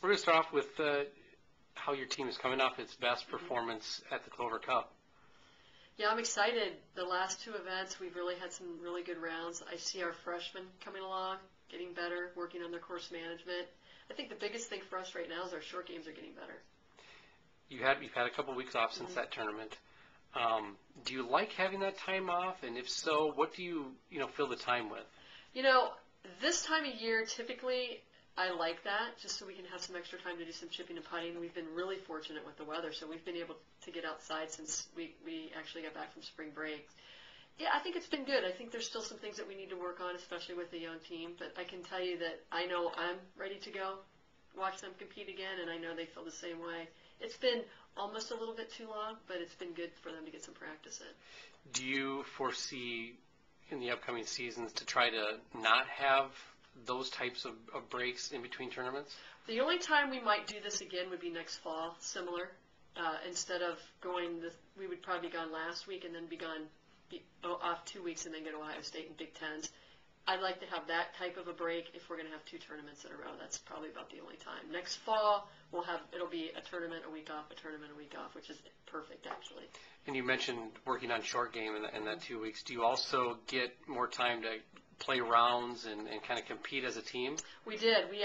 We're going to start off with how your team is coming off its best performance at the Clover Cup. Yeah, I'm excited. The last two events, we've really had some really good rounds. I see our freshmen coming along, getting better, working on their course management. I think the biggest thing for us right now is our short games are getting better. You've had a couple weeks off since that tournament. Do you like having that time off? And if so, what do you fill the time with? This time of year, typically, I like that, just so we can have some extra time to do some chipping and putting. We've been really fortunate with the weather, so we've been able to get outside since we actually got back from spring break. Yeah, I think it's been good. I think there's still some things that we need to work on, especially with the young team, but I can tell you that I know I'm ready to go watch them compete again, and I know they feel the same way. It's been almost a little bit too long, but it's been good for them to get some practice in. Do you foresee in the upcoming seasons to try to not have those types of breaks in between tournaments? The only time we might do this again would be next fall, similar. Instead of we would probably be gone last week and then be off 2 weeks and then go to Ohio State and Big Tens. I'd like to have that type of a break if we're going to have two tournaments in a row. That's probably about the only time. Next fall, it'll be a tournament, a week off, a tournament, a week off, which is perfect, actually. And you mentioned working on short game in that 2 weeks. Do you also get more time to play rounds and kind of compete as a team? We did. We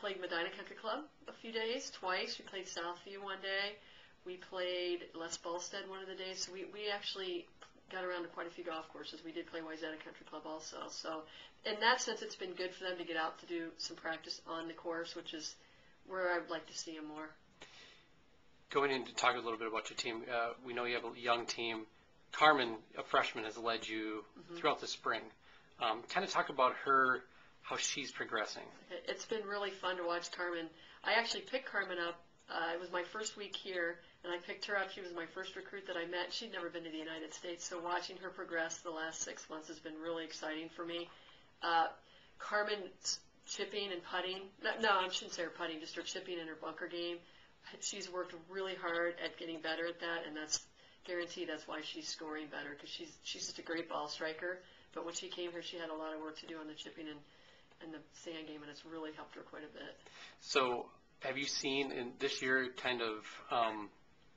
played Medina Country Club a few days, twice. We played Southview one day. We played Les Balstead one of the days. So we actually got around to quite a few golf courses. We did play Wayzata Country Club also. So in that sense, it's been good for them to get out to do some practice on the course, which is where I'd like to see them more. Going in to talk a little bit about your team, we know you have a young team. Carmen, a freshman, has led you throughout the spring. Kind of talk about her, how she's progressing. It's been really fun to watch Carmen. I actually picked Carmen up. It was my first week here, and I picked her up. She was my first recruit that I met. She'd never been to the United States, so watching her progress the last 6 months has been really exciting for me. Carmen's chipping and putting. No, I shouldn't say her putting, just her chipping and her bunker game. She's worked really hard at getting better at that, and that's guaranteed. That's why she's scoring better, because she's just a great ball striker. But when she came here, she had a lot of work to do on the chipping and the sand game, and it's really helped her quite a bit. So have you seen in this year kind of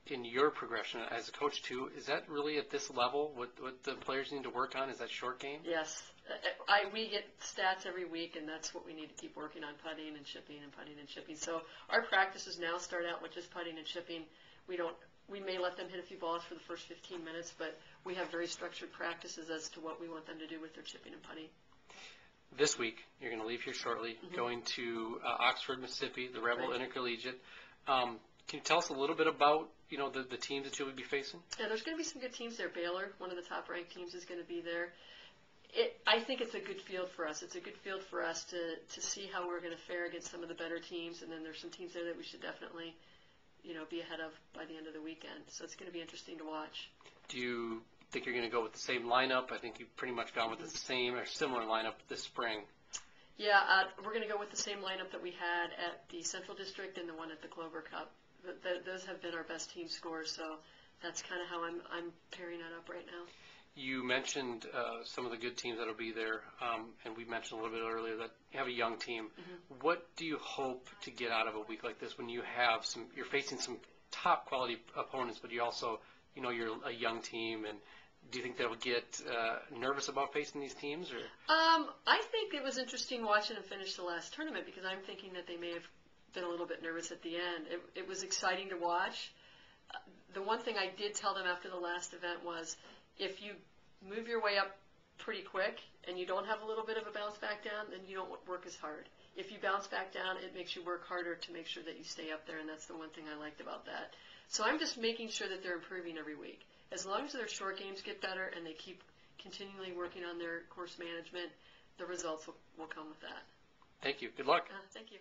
in your progression as a coach too, is that really at this level what the players need to work on? Is that short game? Yes. We get stats every week, and that's what we need to keep working on, putting and chipping and putting and chipping. So our practices now start out with just putting and chipping. We may let them hit a few balls for the first 15 minutes, but we have very structured practices as to what we want them to do with their chipping and putting. This week, you're going to leave here shortly, going to Oxford, Mississippi, the Rebel Intercollegiate. Can you tell us a little bit about the teams that you'll be facing? Yeah, there's going to be some good teams there. Baylor, one of the top-ranked teams, is going to be there. I think it's a good field for us. It's a good field for us to see how we're going to fare against some of the better teams, and then there's some teams there that we should definitely be ahead of by the end of the weekend. So it's going to be interesting to watch. Do you think you're going to go with the same lineup? I think you've pretty much gone with the same or similar lineup this spring. Yeah, we're going to go with the same lineup that we had at the Central District and the one at the Clover Cup. Those have been our best team scores, so that's kind of how I'm pairing that up right now. You mentioned some of the good teams that will be there, and we mentioned a little bit earlier that you have a young team. What do you hope to get out of a week like this when you're facing some top quality opponents, but you also, you're a young team, and do you think they'll get nervous about facing these teams? Or? I think it was interesting watching them finish the last tournament, because I'm thinking that they may have been a little bit nervous at the end. It was exciting to watch. The one thing I did tell them after the last event was, if you move your way up pretty quick and you don't have a little bit of a bounce back down, then you don't work as hard. If you bounce back down, it makes you work harder to make sure that you stay up there, and that's the one thing I liked about that. So I'm just making sure that they're improving every week. As long as their short games get better and they keep continually working on their course management, the results will come with that. Thank you. Good luck. Thank you.